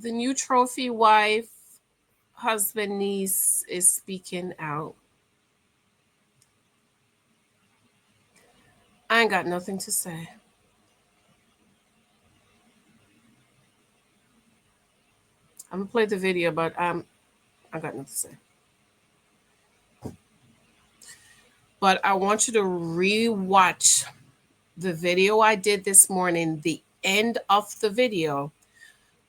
The new trophy wife, husband, niece is speaking out. I ain't got nothing to say. I'm gonna play the video, but I got nothing to say. But I want you to re-watch the video I did this morning, the end of the video,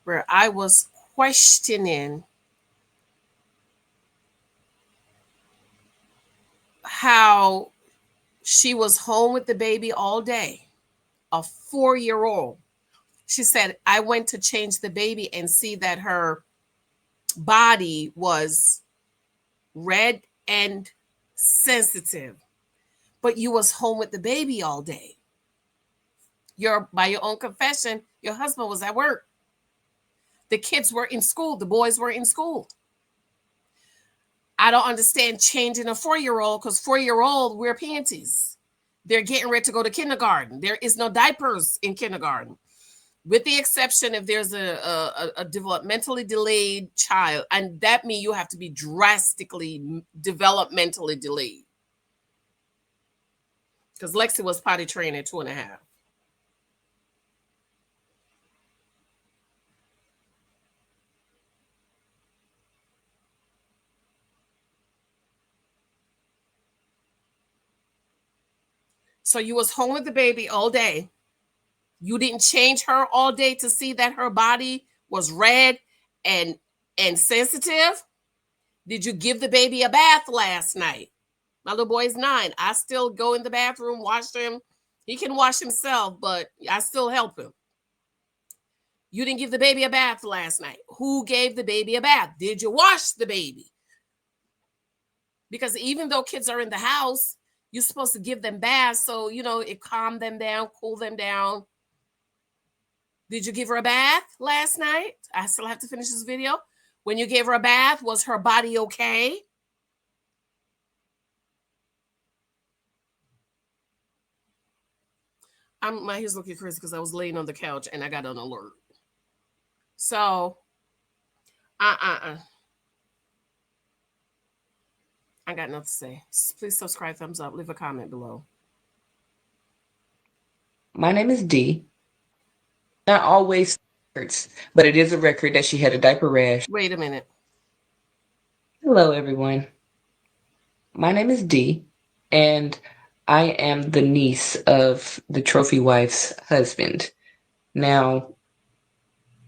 where I was questioning how she was home with the baby all day, a 4-year-old. She said, I went to change the baby and see that her body was red and sensitive, but you was home with the baby all day. By your own confession, your husband was at work. The kids were in school. The boys were in school. I don't understand changing a 4-year-old, because 4-year-old wear panties. They're getting ready to go to kindergarten. There is no diapers in kindergarten, with the exception if there's a developmentally delayed child, and that means you have to be drastically developmentally delayed. Because Lexi was potty trained at 2.5. So you was home with the baby all day. You didn't change her all day to see that her body was red and sensitive. Did you give the baby a bath last night? My little boy's 9. I still go in the bathroom, wash him. He can wash himself, but I still help him. You didn't give the baby a bath last night. Who gave the baby a bath? Did you wash the baby? Because even though kids are in the house, you're supposed to give them baths so, it calm them down, cool them down. Did you give her a bath last night? I still have to finish this video. When you gave her a bath, was her body okay? My hair's looking crazy because I was laying on the couch and I got an alert. So, I got nothing to say. Please subscribe, thumbs up, leave a comment below. My name is D. Not always hurts, but it is a record that she had a diaper rash. Wait a minute. Hello, everyone. My name is Dee, and I am the niece of the trophy wife's husband. Now,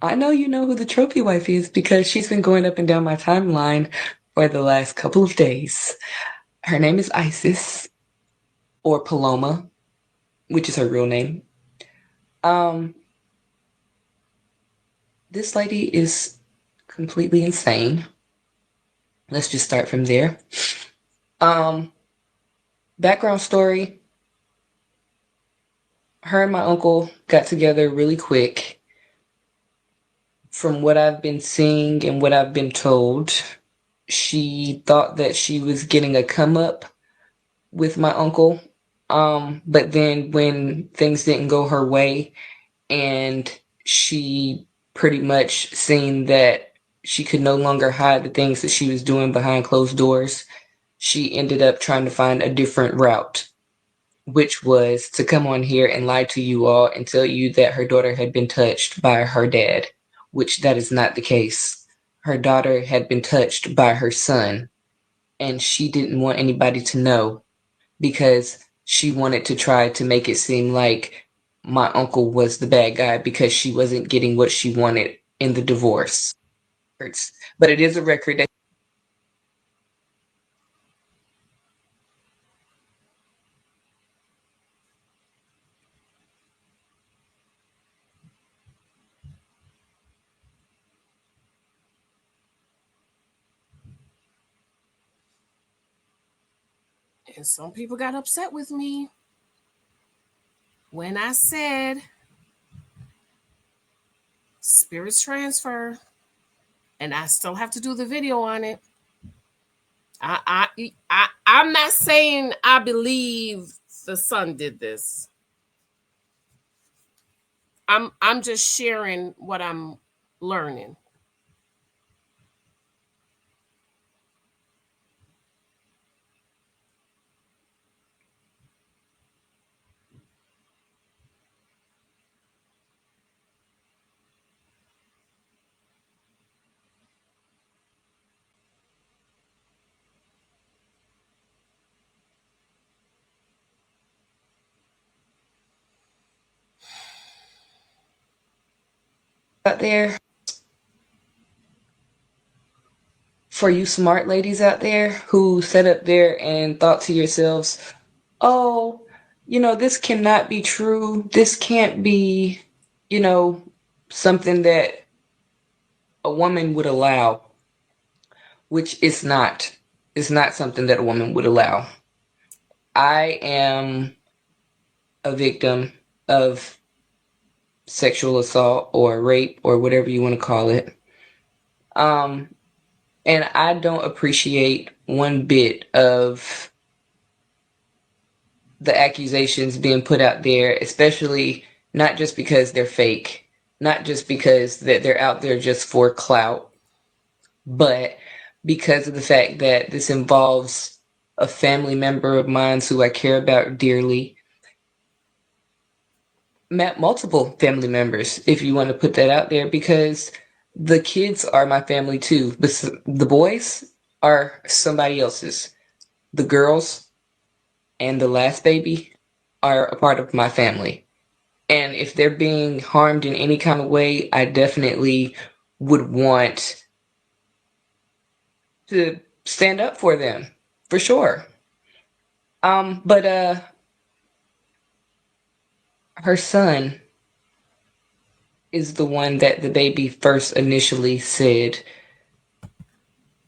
I know you know who the trophy wife is because she's been going up and down my timeline for the last couple of days. Her name is Isis, or Paloma, which is her real name. Um, this lady is completely insane. Let's just start from there. Um, Background story, her and my uncle got together really quick. From what I've been seeing and what I've been told, she thought that she was getting a come up with my uncle. But then when things didn't go her way and she pretty much seen that she could no longer hide the things that she was doing behind closed doors, she ended up trying to find a different route, which was to come on here and lie to you all and tell you that her daughter had been touched by her dad, which that is not the case. Her daughter had been touched by her son, and she didn't want anybody to know because she wanted to try to make it seem like my uncle was the bad guy because she wasn't getting what she wanted in the divorce. But it is a record that. And some people got upset with me when I said spirits transfer, and I still have to do the video on it. I'm not saying I believe the son did this. I'm just sharing what I'm learning. out there, for you smart ladies out there who sat up there and thought to yourselves, oh, this cannot be true. This can't be, you know, something that a woman would allow, which it's not. It's not something that a woman would allow. I am a victim of sexual assault or rape or whatever you want to call it. Um, and I don't appreciate one bit of the accusations being put out there, especially not just because they're fake, not just because that they're out there just for clout, but because of the fact that this involves a family member of mine who I care about dearly, met multiple family members, if you want to put that out there, because the kids are my family too. The boys are somebody else's. The girls and the last baby are a part of my family. And if they're being harmed in any kind of way, I definitely would want to stand up for them, for sure. But her son is the one that the baby first initially said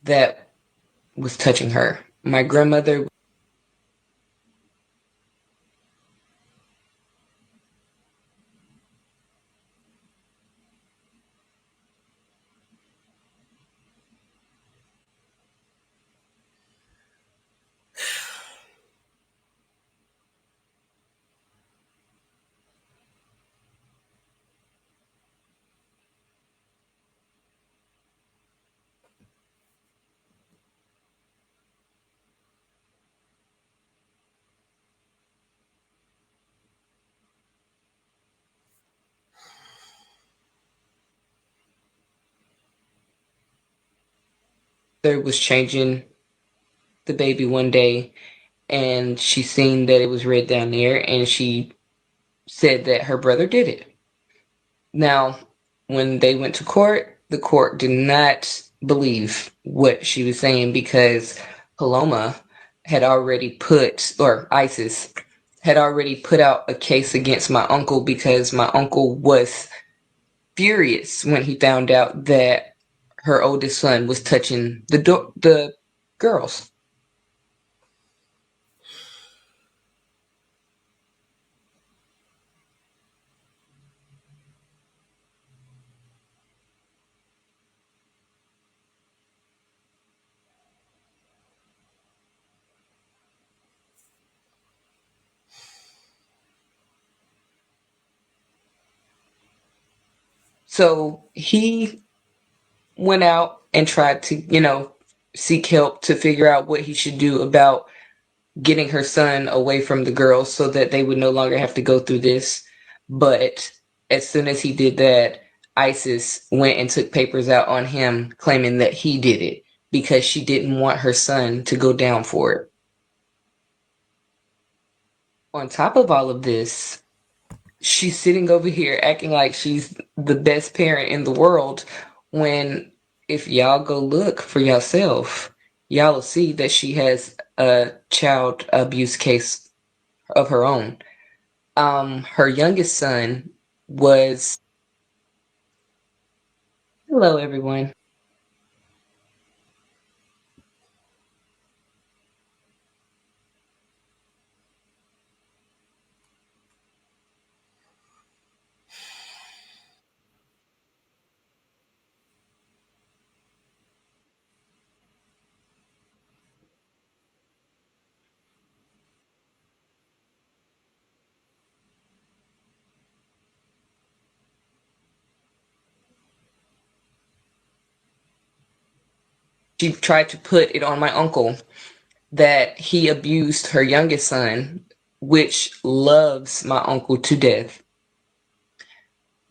that was touching her. My grandmother, there was changing the baby one day, and she seen that it was red down there, and she said that her brother did it. Now, when they went to court, the court did not believe what she was saying because Paloma had already put, or ISIS had already put out a case against my uncle because my uncle was furious when he found out that her oldest son was touching the girls. So he went out and tried to, seek help to figure out what he should do about getting her son away from the girls so that they would no longer have to go through this. But as soon as he did that, ISIS went and took papers out on him claiming that he did it because she didn't want her son to go down for it. On top of all of this, she's sitting over here acting like she's the best parent in the world when if y'all go look for yourself, y'all will see that she has a child abuse case of her own. Her youngest son was, hello everyone. She tried to put it on my uncle that he abused her youngest son, which loves my uncle to death.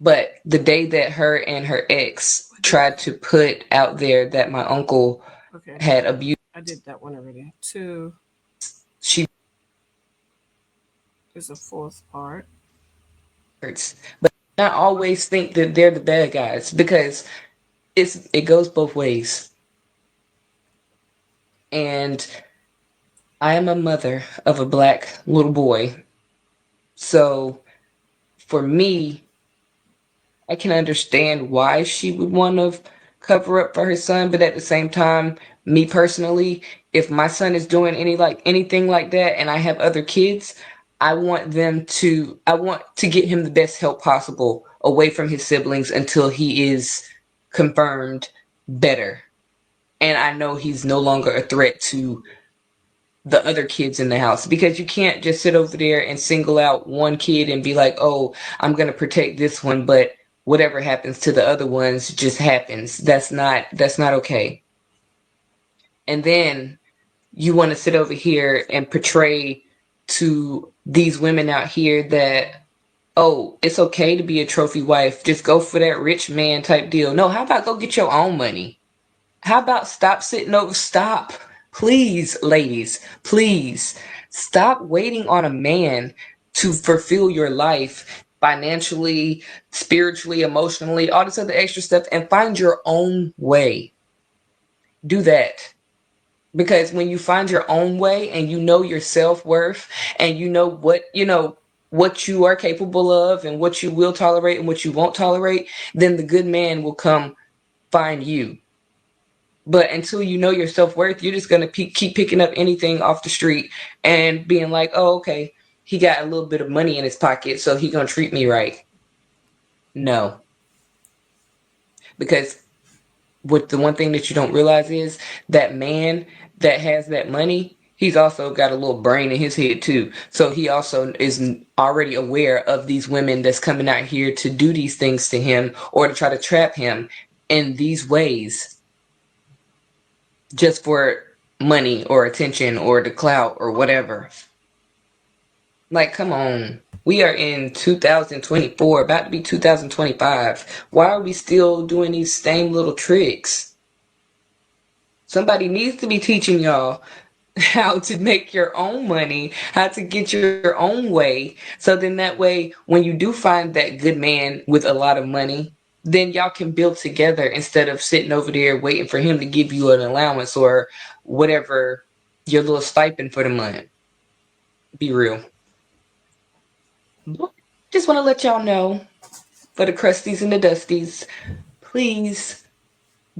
But the day that her and her ex tried to put out there that my uncle had abused, I did that one already. Two she is a fourth part. hurts. not always think that they're the bad guys, because it goes both ways. And I am a mother of a black little boy. So for me, I can understand why she would want to cover up for her son, but at the same time, me personally, if my son is doing anything like that and I have other kids, I want to get him the best help possible away from his siblings until he is confirmed better. And I know he's no longer a threat to the other kids in the house, because you can't just sit over there and single out one kid and be like, "Oh, I'm going to protect this one, but whatever happens to the other ones just happens." That's not okay. And then you want to sit over here and portray to these women out here that, "Oh, it's okay to be a trophy wife. Just go for that rich man type deal." No, how about go get your own money? How about stop sitting over? Stop. Please, ladies, please stop waiting on a man to fulfill your life financially, spiritually, emotionally, all this other extra stuff, and find your own way. Do that. Because when you find your own way and you know your self-worth and you know what you are capable of and what you will tolerate and what you won't tolerate, then the good man will come find you. But until you know your self-worth, you're just going to keep picking up anything off the street and being like, "Oh, okay, he got a little bit of money in his pocket, so he going to treat me right." No, because what the one thing that you don't realize is that man that has that money, he's also got a little brain in his head too. So he also is already aware of these women that's coming out here to do these things to him or to try to trap him in these ways, just for money or attention or the clout or whatever. Like, come on. We are in 2024, about to be 2025. Why are we still doing these same little tricks? Somebody needs to be teaching y'all how to make your own money, how to get your own way. So then that way, when you do find that good man with a lot of money, then y'all can build together instead of sitting over there waiting for him to give you an allowance or whatever, your little stipend for the month. Be real. Just want to let y'all know, for the crusties and the dusties, please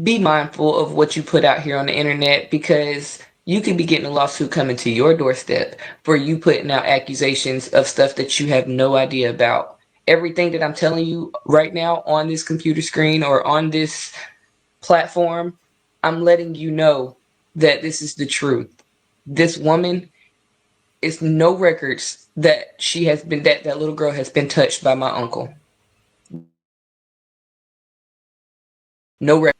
be mindful of what you put out here on the internet, because you could be getting a lawsuit coming to your doorstep for you putting out accusations of stuff that you have no idea about. Everything that I'm telling you right now on this computer screen or on this platform, I'm letting you know that this is the truth. This woman, is no records that that little girl has been touched by my uncle. No records.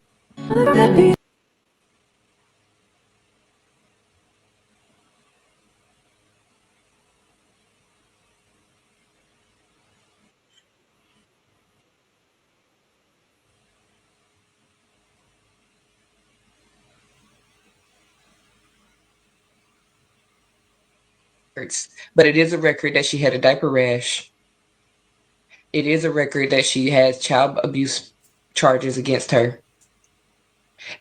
But it is a record that she had a diaper rash. It is a record that she has child abuse charges against her.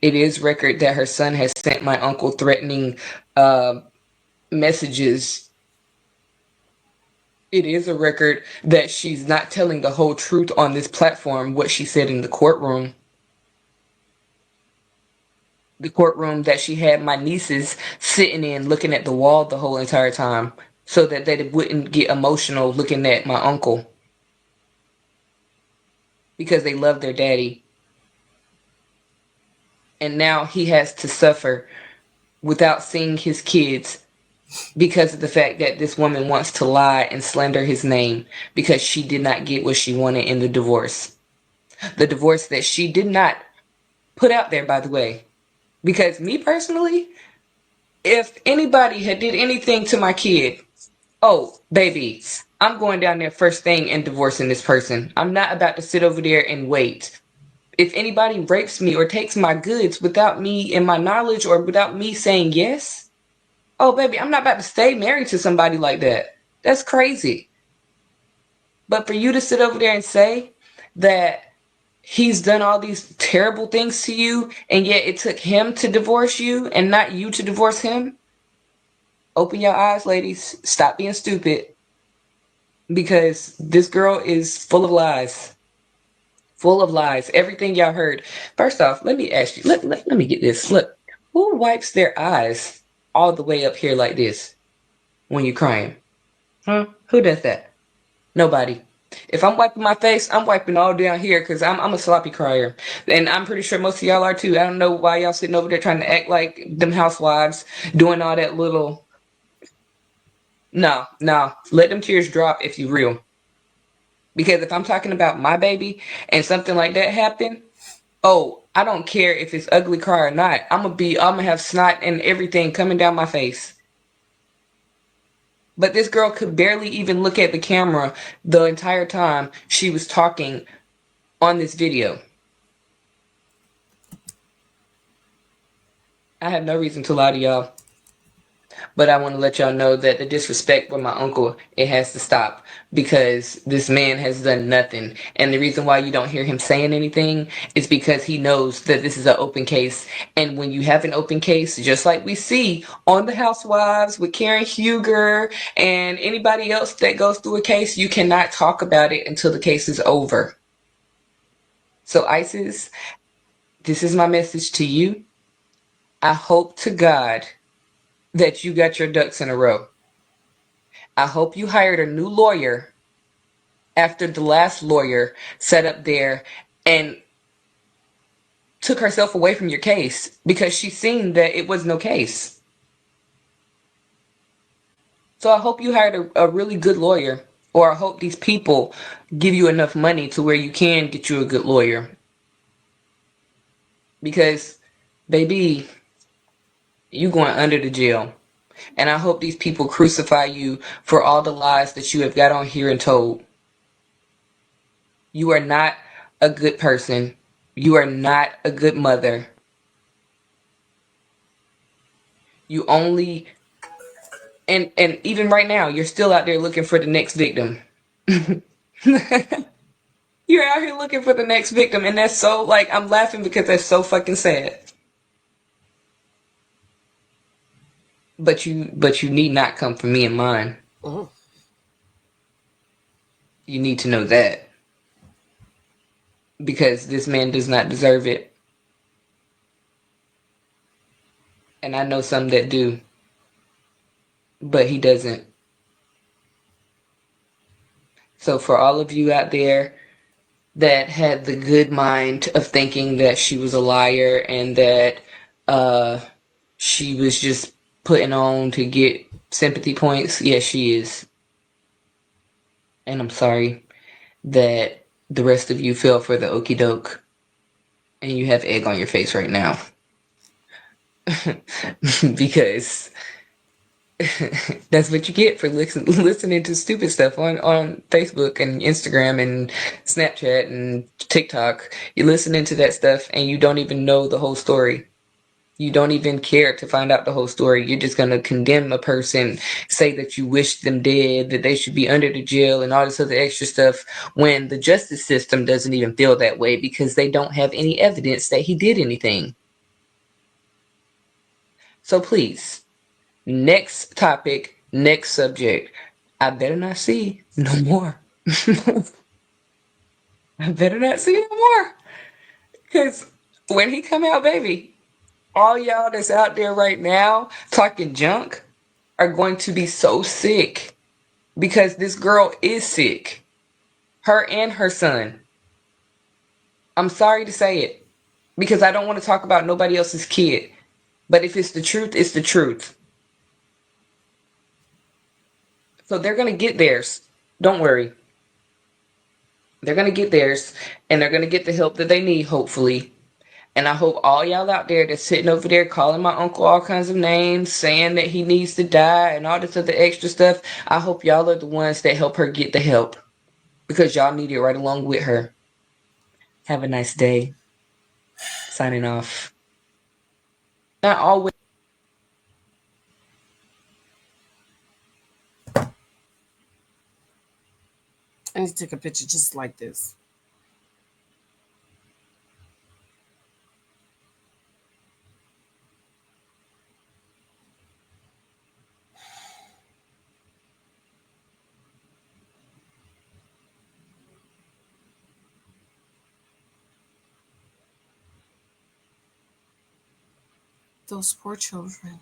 It is record that her son has sent my uncle threatening uh, messages. It is a record that she's not telling the whole truth on this platform, what she said in the courtroom. The courtroom that she had my nieces sitting in looking at the wall the whole entire time so that they wouldn't get emotional looking at my uncle, because they love their daddy. And now he has to suffer without seeing his kids because of the fact that this woman wants to lie and slander his name because she did not get what she wanted in the divorce. The divorce that she did not put out there, by the way. Because me personally, if anybody had did anything to my kid, oh, baby, I'm going down there first thing and divorcing this person. I'm not about to sit over there and wait. If anybody rapes me or takes my goods without me and my knowledge or without me saying yes, oh, baby, I'm not about to stay married to somebody like that. That's crazy. But for you to sit over there and say that he's done all these terrible things to you, and yet it took him to divorce you and not you to divorce him, open your eyes, ladies. Stop being stupid, because this girl is full of lies. Full of lies. Everything y'all heard. First off, let me ask you, let me get this. Look, who wipes their eyes all the way up here like this when you're crying? Huh? Who does that? Nobody. If I'm wiping my face, I'm wiping all down here because I'm a sloppy crier. And I'm pretty sure most of y'all are too. I don't know why y'all sitting over there trying to act like them housewives doing all that little. No, no. Let them tears drop if you real. Because if I'm talking about my baby and something like that happened, oh, I don't care if it's ugly cry or not. I'm gonna have snot and everything coming down my face. But this girl could barely even look at the camera the entire time she was talking on this video. I have no reason to lie to y'all, but I want to let y'all know that the disrespect with my uncle, it has to stop, because this man has done nothing. And the reason why you don't hear him saying anything is because he knows that this is an open case. And when you have an open case, just like we see on the Housewives with Karen Huger and anybody else that goes through a case, you cannot talk about it until the case is over. So ISIS, this is my message to you. I hope to God that you got your ducks in a row. I hope you hired a new lawyer after the last lawyer sat up there and took herself away from your case because she seen that it was no case. So I hope you hired a really good lawyer, or I hope these people give you enough money to where you can get you a good lawyer. Because, baby, you going under the jail. And I hope these people crucify you for all the lies that you have got on here and told. You are not a good person. You are not a good mother. You only, and even right now, you're still out there looking for the next victim. You're out here looking for the next victim, and that's so, like, I'm laughing because that's so fucking sad. But you need not come for me and mine. Mm. You need to know that, because this man does not deserve it. And I know some that do, but he doesn't. So for all of you out there that had the good mind of thinking that she was a liar and that uh, she was just putting on to get sympathy points, yes, she is. And I'm sorry that the rest of you fell for the okey doke and you have egg on your face right now. Because that's what you get for listening to stupid stuff on Facebook and Instagram and Snapchat and TikTok. You're listening to that stuff and you don't even know the whole story. You don't even care to find out the whole story. You're just going to condemn a person, say that you wish them dead, that they should be under the jail and all this other extra stuff, when the justice system doesn't even feel that way because they don't have any evidence that he did anything. So please, next topic, next subject. I better not see no more. I better not see no more. Because when he come out, baby, all y'all that's out there right now talking junk are going to be so sick, because this girl is sick. Her and her son. I'm sorry to say it, because I don't want to talk about nobody else's kid. But if it's the truth, it's the truth. So they're going to get theirs. Don't worry. They're going to get theirs, and they're going to get the help that they need, hopefully. And I hope all y'all out there that's sitting over there calling my uncle all kinds of names, saying that he needs to die and all this other extra stuff, I hope y'all are the ones that help her get the help, because y'all need it right along with her. Have a nice day. Signing off. Not always. I need to take a picture just like this. Those poor children.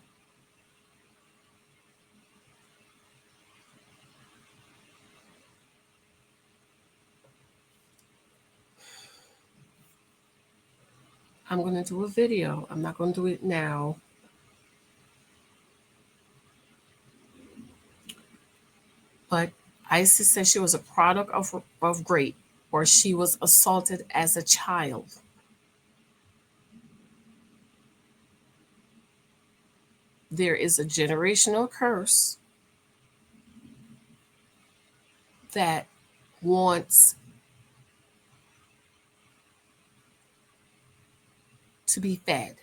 I'm going to do a video. I'm not going to do it now. But Isis said she was a product of grape, or she was assaulted as a child. There is a generational curse that wants to be fed.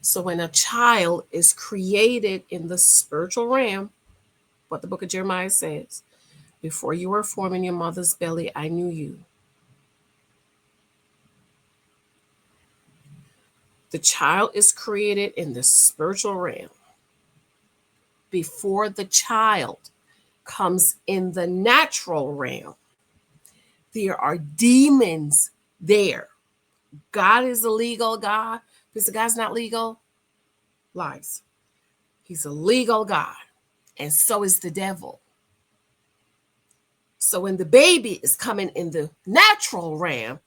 So when a child is created in the spiritual realm, what the book of Jeremiah says, before you were formed in your mother's belly, I knew you. The child is created in the spiritual realm. Before the child comes in the natural realm, there are demons there. God is a legal God. Because God's not legal, lies. He's a legal God. And so is the devil. So when the baby is coming in the natural realm,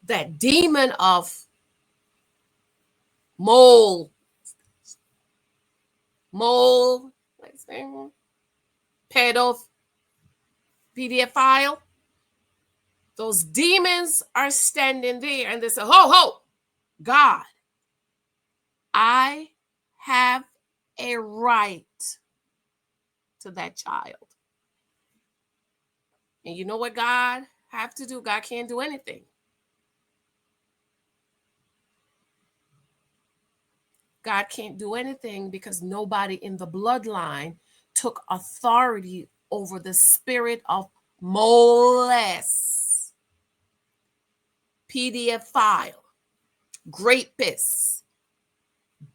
that demon of mole, pedophile, those demons are standing there and they say, ho, ho, God, I have a right to that child. And you know what God have to do? God can't do anything. God can't do anything because nobody in the bloodline took authority over the spirit of molest, pedophile, grapists.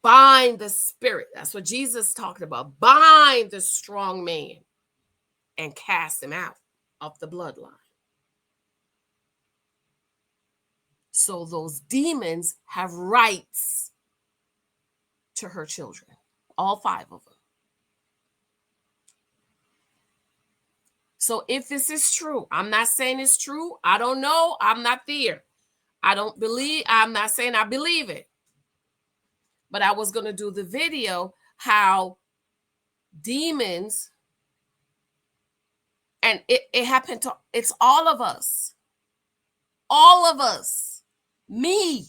Bind the spirit. That's what Jesus talked about. Bind the strong man and cast him out of the bloodline. So those demons have rights to her children, all 5 of them. So if this is true, I'm not saying it's true. I don't know. I'm not there. I don't believe, I'm not saying I believe it. But I was going to do the video how demons, and it happened to, it's all of us. All of us. Me.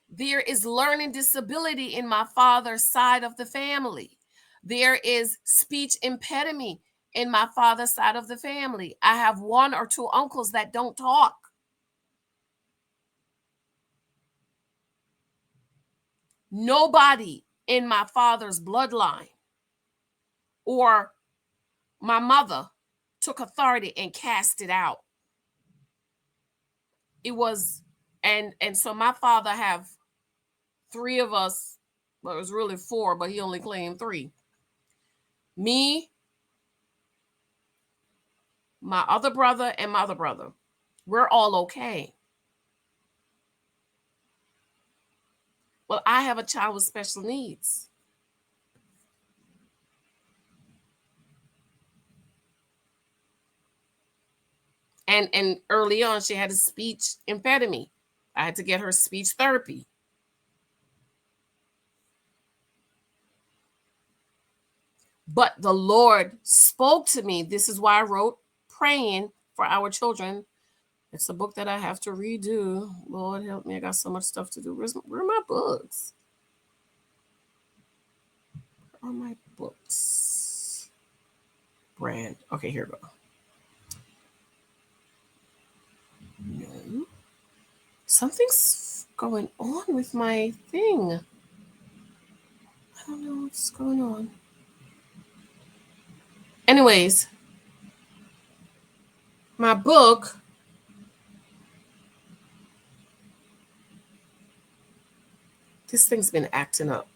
There is learning disability in my father's side of the family. There is speech impediment in my father's side of the family. I have 1 or 2 uncles that don't talk. Nobody in my father's bloodline or my mother took authority and cast it out. It was, and so my father have 3 of us. Well, it was really 4, but he only claimed 3. Me, my other brother, and my other brother. We're all okay. Well, I have a child with special needs. And early on, she had a speech impediment. I had to get her speech therapy. But the Lord spoke to me. This is why I wrote Praying for Our Children. It's a book that I have to redo. Lord help me. I got so much stuff to do. Where are my books? Where are my books? Brand. Okay, here we go. No. Something's going on with my thing. I don't know what's going on. Anyways, my book, this thing's been acting up.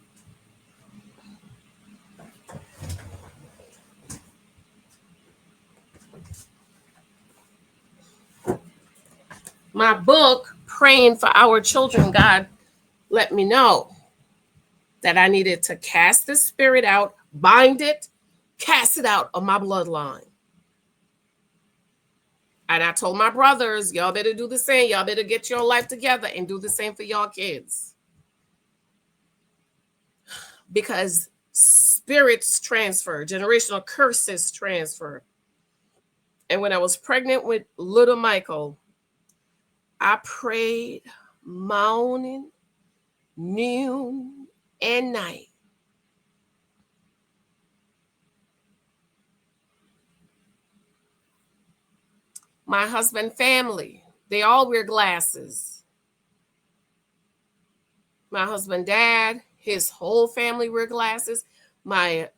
My book, Praying for Our Children, God let me know that I needed to cast this spirit out, bind it, cast it out of my bloodline. And I told my brothers, y'all better do the same. Y'all better get your life together and do the same for y'all kids. Because spirits transfer, generational curses transfer. And when I was pregnant with little Michael, I prayed morning, noon, and night. My husband family, they all wear glasses. My husband dad, his whole family wear glasses. My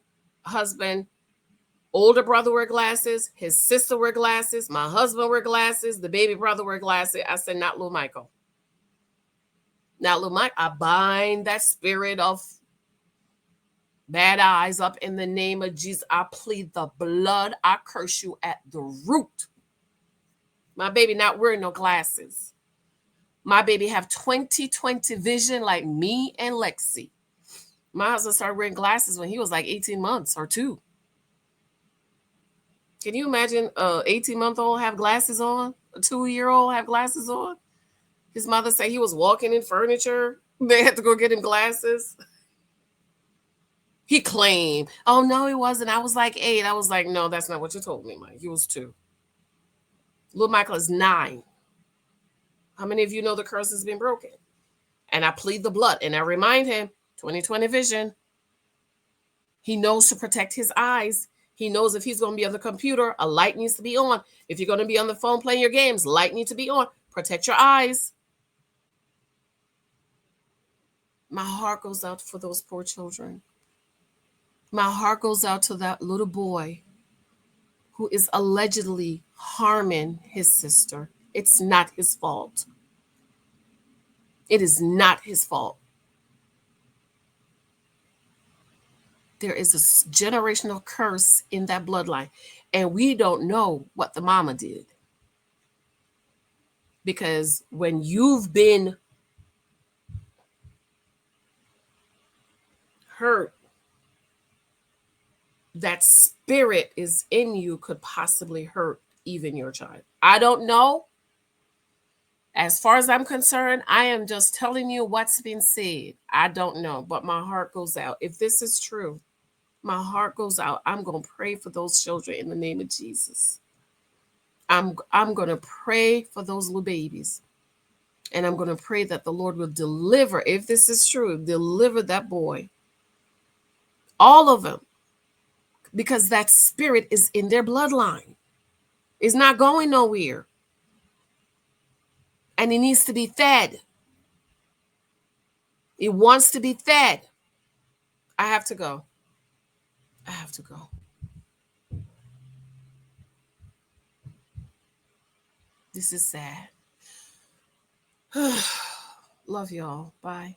husband older brother wear glasses, his sister wear glasses, my husband wear glasses, the baby brother wear glasses. I said, not little Michael. Not little Mike. I bind that spirit of bad eyes up in the name of Jesus. I plead the blood. I curse you at the root. My baby not wearing no glasses. My baby have 20/20 vision like me and Lexi. My husband started wearing glasses when he was like 18 months or 2. Can you imagine a 18-month-old have glasses on? A 2-year-old have glasses on? His mother said he was walking in furniture. They had to go get him glasses. He claimed, oh, no, he wasn't. I was like 8. I was like, no, that's not what you told me, Mike. He was 2. Little Michael is 9. How many of you know the curse has been broken? And I plead the blood. And I remind him, 20/20 vision. He knows to protect his eyes. He knows if he's going to be on the computer, a light needs to be on. If you're going to be on the phone playing your games, light needs to be on. Protect your eyes. My heart goes out for those poor children. My heart goes out to that little boy who is allegedly harming his sister. It's not his fault. It is not his fault. There is a generational curse in that bloodline, and we don't know what the mama did. Because when you've been hurt, that spirit is in you could possibly hurt even your child. I don't know. As far as I'm concerned, I am just telling you what's been said. I don't know, but my heart goes out. If this is true, my heart goes out. I'm going to pray for those children in the name of Jesus. I'm going to pray for those little babies. And I'm going to pray that the Lord will deliver, if this is true, deliver that boy. All of them. Because that spirit is in their bloodline. It's not going nowhere. And it needs to be fed. It wants to be fed. I have to go. I have to go. This is sad. Love y'all. Bye.